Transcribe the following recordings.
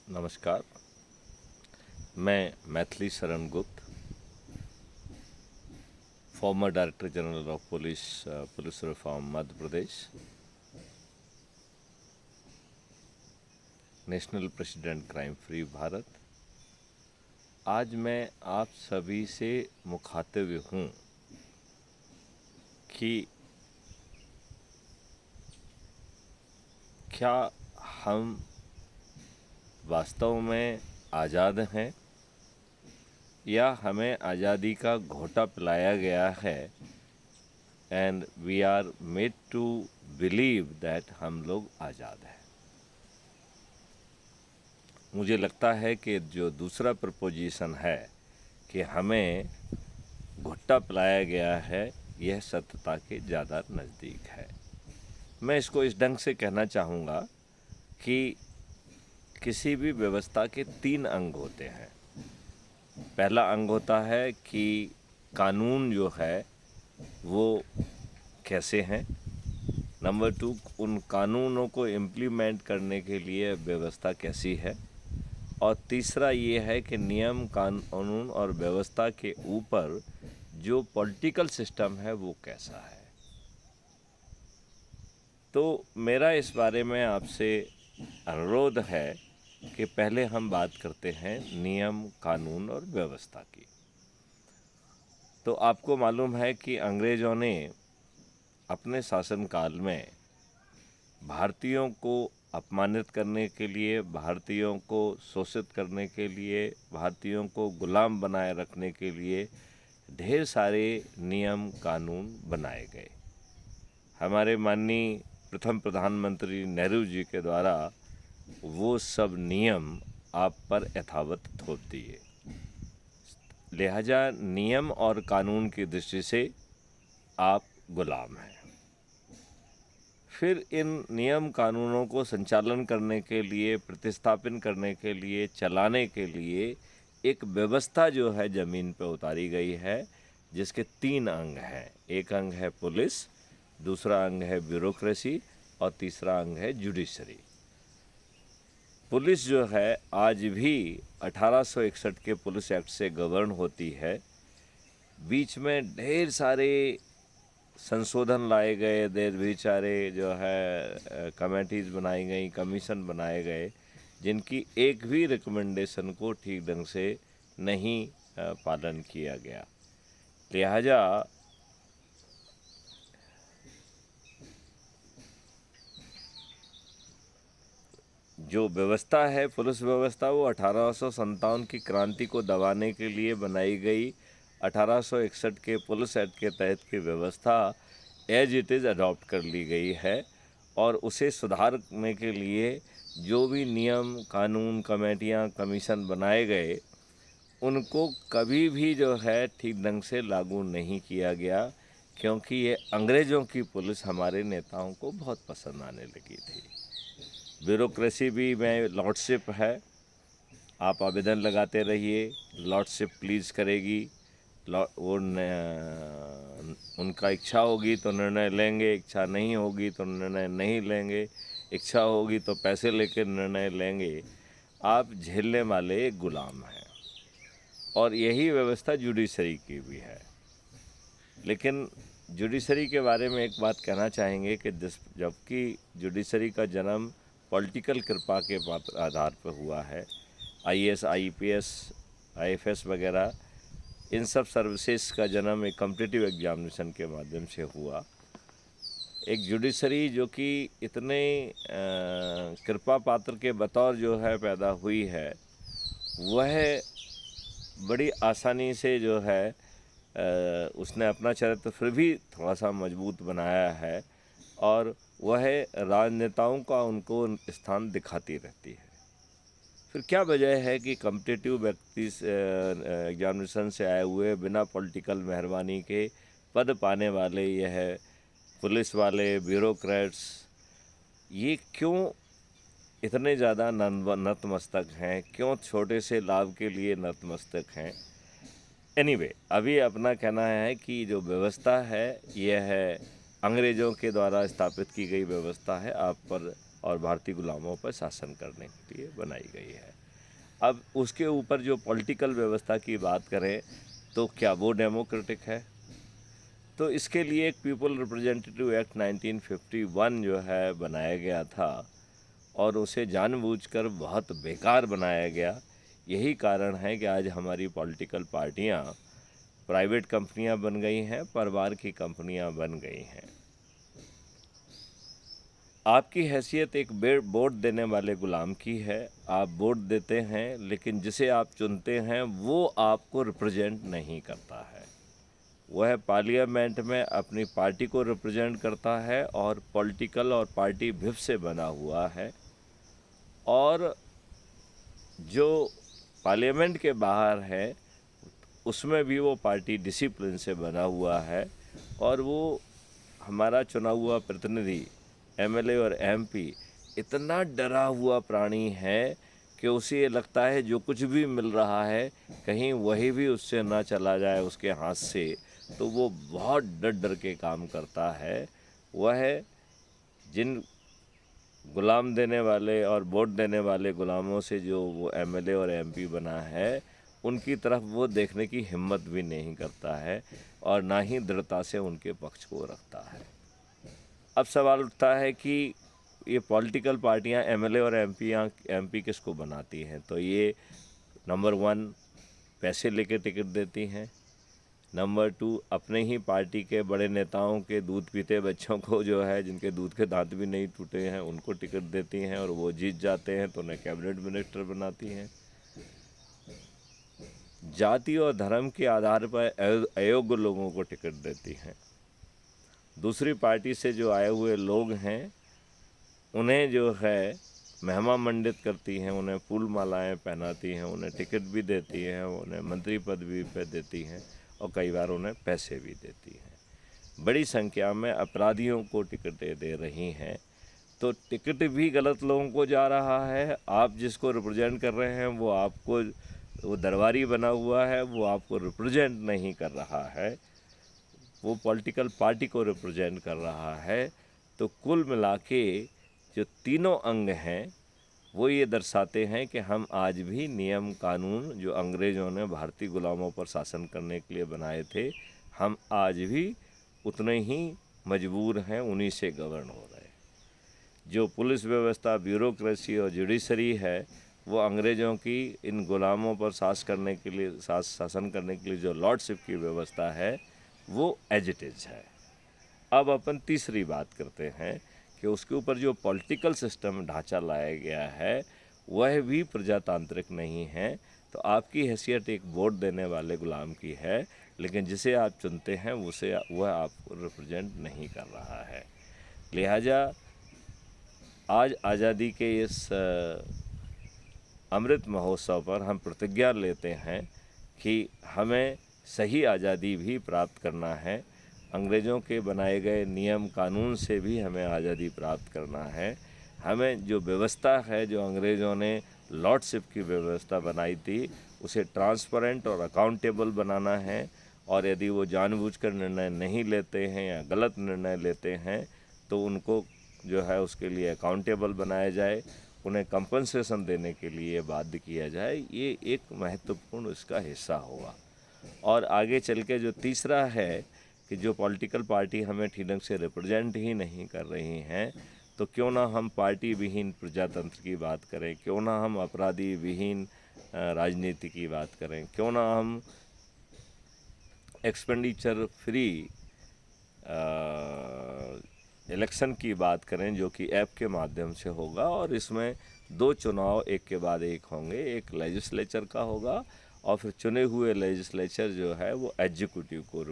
नमस्कार। मैं Maithili Sharan Gupt, farmer director general of police, police reform Madhya Pradesh, national president crime free Bharat. आज मैं आप सभी से मुखातिब हूँ कि क्या हम वास्तव में आज़ाद हैं या हमें आज़ादी का घोंटा पिलाया गया है and we are made to believe that हम लोग आज़ाद हैं। मुझे लगता है कि जो दूसरा प्रपोजिशन है कि हमें घुट्टा पिलाया गया है, यह सत्यता के ज़्यादा नज़दीक है। मैं इसको इस ढंग से कहना चाहूँगा कि किसी भी व्यवस्था के 3 अंग होते हैं। पहला अंग होता है कि कानून जो है वो कैसे हैं। नंबर 2, उन कानूनों को इम्प्लीमेंट करने के लिए व्यवस्था कैसी है। और तीसरा ये है कि नियम कानून और व्यवस्था के ऊपर जो पॉलिटिकल सिस्टम है वो कैसा है। तो मेरा इस बारे में आपसे अनुरोध है कि पहले हम बात करते हैं नियम कानून और व्यवस्था की। तो आपको मालूम है कि अंग्रेज़ों ने अपने शासनकाल में भारतीयों को अपमानित करने के लिए, भारतीयों को शोषित करने के लिए, भारतीयों को गुलाम बनाए रखने के लिए ढेर सारे नियम कानून बनाए गए। हमारे माननीय प्रथम प्रधानमंत्री नेहरू जी के द्वारा वो सब नियम आप पर यथावत थोप दिए। लिहाजा नियम और कानून की दृष्टि से आप गुलाम हैं। फिर इन नियम कानूनों को संचालन करने के लिए, प्रतिस्थापन करने के लिए, चलाने के लिए एक व्यवस्था जो है ज़मीन पर उतारी गई है, जिसके 3 अंग हैं। एक अंग है पुलिस, दूसरा अंग है ब्यूरोक्रेसी और तीसरा अंग है जुडिशरी। पुलिस जो है आज भी 1861 के पुलिस एक्ट से गवर्न होती है। बीच में ढेर सारे संशोधन लाए गए, ढेर सारे जो है कमेटीज़ बनाई गई, कमीशन बनाए गए, जिनकी एक भी रिकमेंडेशन को ठीक ढंग से नहीं पालन किया गया। लिहाजा जो व्यवस्था है, पुलिस व्यवस्था, वो 1857 की क्रांति को दबाने के लिए बनाई गई 1861 के पुलिस एक्ट के तहत की व्यवस्था एज इट इज़ अडॉप्ट कर ली गई है। और उसे सुधारने के लिए जो भी नियम कानून, कमेटियां, कमीशन बनाए गए, उनको कभी भी जो है ठीक ढंग से लागू नहीं किया गया, क्योंकि ये अंग्रेज़ों की पुलिस हमारे नेताओं को बहुत पसंद आने लगी थी। ब्यूरोक्रेसी भी में लॉर्डशिप है, आप आवेदन लगाते रहिए, लॉर्डशिप प्लीज़ करेगी। वो उनका इच्छा होगी तो निर्णय लेंगे, इच्छा नहीं होगी तो निर्णय नहीं लेंगे, इच्छा होगी तो पैसे लेकर निर्णय लेंगे। आप झेलने वाले एक गुलाम हैं। और यही व्यवस्था जुडिशरी की भी है। लेकिन जुडिशरी के बारे में एक बात कहना चाहेंगे कि जबकि जुडिशरी का जन्म पॉलिटिकल कृपा के आधार पर हुआ है, आईएएस, आईपीएस, आईएफएस वगैरह, इन सब सर्विसेज का जन्म एक कॉम्पिटिटिव एग्जामिनेशन के माध्यम से हुआ। एक जुडिशरी जो कि इतने कृपा पात्र के बतौर जो है पैदा हुई है, वह बड़ी आसानी से जो है उसने अपना चरित्र फिर भी थोड़ा सा मजबूत बनाया है और वह राजनेताओं का उनको स्थान दिखाती रहती है। फिर क्या वजह है कि कॉम्पिटिटिव व्यक्ति एग्जामिनेशन से आए हुए बिना पॉलिटिकल मेहरबानी के पद पाने वाले यह पुलिस वाले, ब्यूरोक्रेट्स, ये क्यों इतने ज़्यादा नतमस्तक हैं, क्यों छोटे से लाभ के लिए नतमस्तक हैं। एनीवे, अभी अपना कहना है कि जो व्यवस्था है यह है अंग्रेज़ों के द्वारा स्थापित की गई व्यवस्था है। आप पर और भारतीय गुलामों पर शासन करने के लिए बनाई गई है। अब उसके ऊपर जो पॉलिटिकल व्यवस्था की बात करें तो क्या वो डेमोक्रेटिक है? तो इसके लिए एक पीपल रिप्रेजेंटेटिव एक्ट 1951 जो है बनाया गया था और उसे जानबूझकर बहुत बेकार बनाया गया। यही कारण है कि आज हमारी पॉलिटिकल पार्टियां प्राइवेट कंपनियां बन गई हैं, परिवार की कंपनियां बन गई हैं। आपकी हैसियत एक वोट देने वाले गुलाम की है। आप वोट देते हैं, लेकिन जिसे आप चुनते हैं वो आपको रिप्रेजेंट नहीं करता है। वह पार्लियामेंट में अपनी पार्टी को रिप्रेजेंट करता है और पॉलिटिकल और पार्टी व्हिप से बना हुआ है। और जो पार्लियामेंट के बाहर है उसमें भी वो पार्टी डिसिप्लिन से बना हुआ है। और वो हमारा चुना हुआ प्रतिनिधि एमएलए और एमपी इतना डरा हुआ प्राणी है कि उसे ये लगता है जो कुछ भी मिल रहा है कहीं वही भी उससे ना चला जाए उसके हाथ से, तो वो बहुत डर डर के काम करता है। वह जिन गुलाम देने वाले और वोट देने वाले गुलामों से जो वो एमएलए और एमपी बना है उनकी तरफ वो देखने की हिम्मत भी नहीं करता है और ना ही दृढ़ता से उनके पक्ष को रखता है। अब सवाल उठता है कि ये पॉलिटिकल पार्टियां एमएलए और एमपी किसको बनाती हैं? तो ये नंबर 1 पैसे लेके टिकट देती हैं, नंबर 2 अपने ही पार्टी के बड़े नेताओं के दूध पीते बच्चों को जो है जिनके दूध के दांत भी नहीं टूटे हैं उनको टिकट देती हैं और वो जीत जाते हैं तो उन्हें कैबिनेट मिनिस्टर बनाती हैं। जाति और धर्म के आधार पर अयोग्य लोगों को टिकट देती हैं। दूसरी पार्टी से जो आए हुए लोग हैं उन्हें जो है महिमा मंडित करती हैं, उन्हें फूल मालाएँ पहनाती हैं, उन्हें टिकट भी देती हैं, उन्हें मंत्री पदवी पे देती हैं और कई बार उन्हें पैसे भी देती हैं। बड़ी संख्या में अपराधियों को टिकटें दे रही हैं। तो टिकट भी गलत लोगों को जा रहा है। आप जिसको रिप्रेजेंट कर रहे हैं वो आपको, वो दरबारी बना हुआ है, वो आपको रिप्रेजेंट नहीं कर रहा है, वो पॉलिटिकल पार्टी को रिप्रेजेंट कर रहा है। तो कुल मिला के जो तीनों अंग हैं वो ये दर्शाते हैं कि हम आज भी नियम कानून जो अंग्रेज़ों ने भारतीय गुलामों पर शासन करने के लिए बनाए थे, हम आज भी उतने ही मजबूर हैं, उन्हीं से गवर्न हो रहे हैं। जो पुलिस व्यवस्था, ब्यूरोक्रेसी और जुडिशरी है वो अंग्रेज़ों की इन गुलामों पर शासन करने के लिए जो लॉर्डशिप की व्यवस्था है वो एज इट इज़ है। अब अपन तीसरी बात करते हैं कि उसके ऊपर जो पॉलिटिकल सिस्टम ढांचा लाया गया है वह भी प्रजातांत्रिक नहीं है। तो आपकी हैसियत एक वोट देने वाले गुलाम की है, लेकिन जिसे आप चुनते हैं वह आपको रिप्रेजेंट नहीं कर रहा है। लिहाजा आज आज़ादी के इस अमृत महोत्सव पर हम प्रतिज्ञा लेते हैं कि हमें सही आज़ादी भी प्राप्त करना है। अंग्रेज़ों के बनाए गए नियम कानून से भी हमें आज़ादी प्राप्त करना है। हमें जो व्यवस्था है, जो अंग्रेज़ों ने लॉर्डशिप की व्यवस्था बनाई थी, उसे ट्रांसपेरेंट और अकाउंटेबल बनाना है। और यदि वो जानबूझकर निर्णय नहीं लेते हैं या गलत निर्णय लेते हैं तो उनको जो है उसके लिए अकाउंटेबल बनाया जाए, उन्हें कंपनसेशन देने के लिए बाध्य किया जाए। ये एक महत्वपूर्ण इसका हिस्सा होगा। और आगे चल के जो तीसरा है कि जो पॉलिटिकल पार्टी हमें ठीक ढंग से रिप्रेजेंट ही नहीं कर रही हैं, तो क्यों ना हम पार्टी विहीन प्रजातंत्र की बात करें, क्यों ना हम अपराधी विहीन राजनीति की बात करें, क्यों ना हम एक्सपेंडिचर फ्री इलेक्शन की बात करें जो कि ऐप के माध्यम से होगा। और इसमें 2 चुनाव एक के बाद एक होंगे, एक लेजिस्लेचर का होगा और फिर चुने हुए लेजिस्लेचर जो है वो एग्जीक्यूटिव को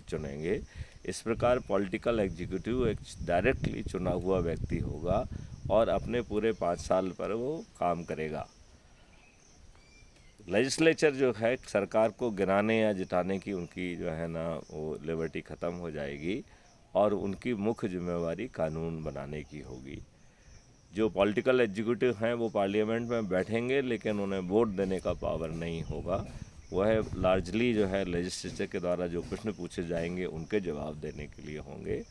चुनेंगे। इस प्रकार पॉलिटिकल एग्जीक्यूटिव एक डायरेक्टली चुना हुआ व्यक्ति होगा और अपने पूरे 5 साल पर वो काम करेगा। लेजिस्लेचर जो है सरकार को गिराने या जिताने की उनकी जो है ना वो लिबर्टी ख़त्म हो जाएगी और उनकी मुख्य जिम्मेवारी कानून बनाने की होगी। जो पॉलिटिकल एग्जीक्यूटिव हैं वो पार्लियामेंट में बैठेंगे लेकिन उन्हें वोट देने का पावर नहीं होगा। वह लार्जली जो है लेजिस्लेचर के द्वारा जो प्रश्न पूछे जाएंगे उनके जवाब देने के लिए होंगे।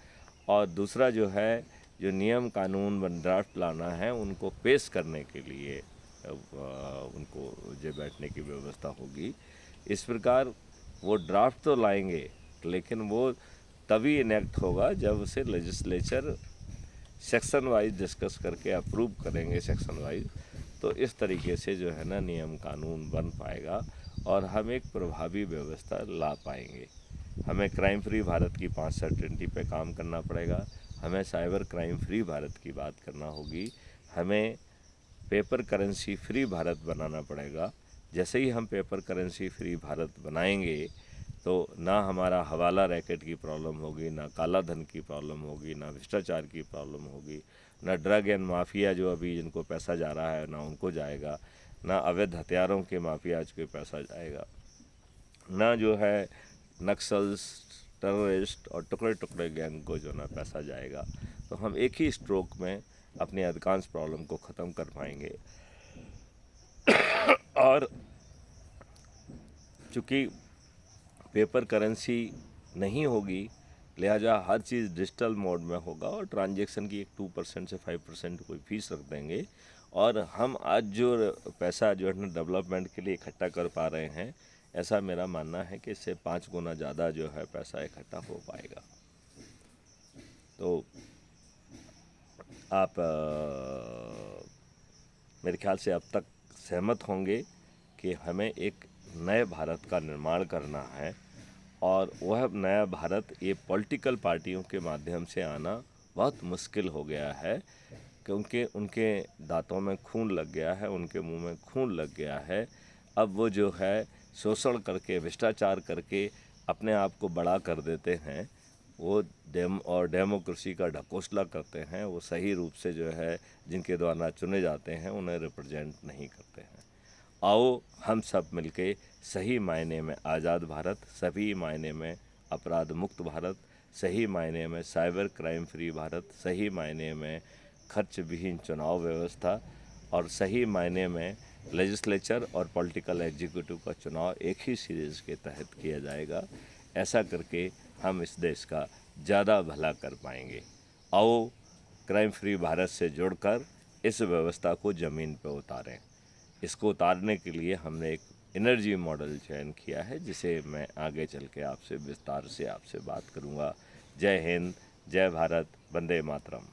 और दूसरा जो है जो नियम कानून ड्राफ्ट लाना है उनको पेश करने के लिए उनको जो बैठने की व्यवस्था होगी। इस प्रकार वो ड्राफ्ट तो लाएंगे, लेकिन वो तभी इनेक्ट होगा जब उसे लेजिस्लेचर सेक्शन वाइज डिस्कस करके अप्रूव करेंगे सेक्शन वाइज। तो इस तरीके से जो है ना नियम कानून बन पाएगा और हम एक प्रभावी व्यवस्था ला पाएंगे। हमें क्राइम फ्री भारत की 5 सर्टेनिटी पे काम करना पड़ेगा। हमें साइबर क्राइम फ्री भारत की बात करना होगी। हमें पेपर करेंसी फ्री भारत बनाना पड़ेगा। जैसे ही हम पेपर करेंसी फ्री भारत बनाएंगे तो ना हमारा हवाला रैकेट की प्रॉब्लम होगी, ना काला धन की प्रॉब्लम होगी, ना भ्रष्टाचार की प्रॉब्लम होगी, ना ड्रग एंड माफिया जो अभी जिनको पैसा जा रहा है ना उनको जाएगा, ना अवैध हथियारों के माफियाज को पैसा जाएगा, ना जो है नक्सल्स, टेररिस्ट और टुकड़े टुकड़े गैंग को जो ना पैसा जाएगा। तो हम एक ही स्ट्रोक में अपनी अधिकांश प्रॉब्लम को ख़त्म कर पाएंगे। और चूँकि पेपर करेंसी नहीं होगी, लिहाजा हर चीज़ डिजिटल मोड में होगा और ट्रांजैक्शन की एक 2% से 5% कोई फीस रख देंगे। और हम आज जो पैसा जो है ना डेवलपमेंट के लिए इकट्ठा कर पा रहे हैं, ऐसा मेरा मानना है कि इससे 5 गुना ज़्यादा जो है पैसा इकट्ठा हो पाएगा। तो आप मेरे ख्याल से अब तक सहमत होंगे कि हमें एक नए भारत का निर्माण करना है और वह नया भारत ये पॉलिटिकल पार्टियों के माध्यम से आना बहुत मुश्किल हो गया है, क्योंकि उनके दांतों में खून लग गया है, उनके मुंह में खून लग गया है। अब वो जो है शोषण करके, भ्रष्टाचार करके अपने आप को बड़ा कर देते हैं। वो डेमोक्रेसी का ढकोसला करते हैं। वो सही रूप से जो है जिनके द्वारा चुने जाते हैं उन्हें रिप्रेजेंट नहीं करते हैं। आओ हम सब मिलके सही मायने में आज़ाद भारत, सभी मायने में अपराध मुक्त भारत, सही मायने में साइबर क्राइम फ्री भारत, सही मायने में खर्च विहीन चुनाव व्यवस्था और सही मायने में लेजिस्लेचर और पॉलिटिकल एग्जीक्यूटिव का चुनाव एक ही सीरीज़ के तहत किया जाएगा। ऐसा करके हम इस देश का ज़्यादा भला कर पाएंगे। आओ क्राइम फ्री भारत से जुड़कर इस व्यवस्था को ज़मीन पर उतारें। इसको उतारने के लिए हमने एक एनर्जी मॉडल चयन किया है, जिसे मैं आगे चल के आपसे विस्तार से आपसे बात करूंगा। जय हिंद, जय भारत, वंदे मातरम।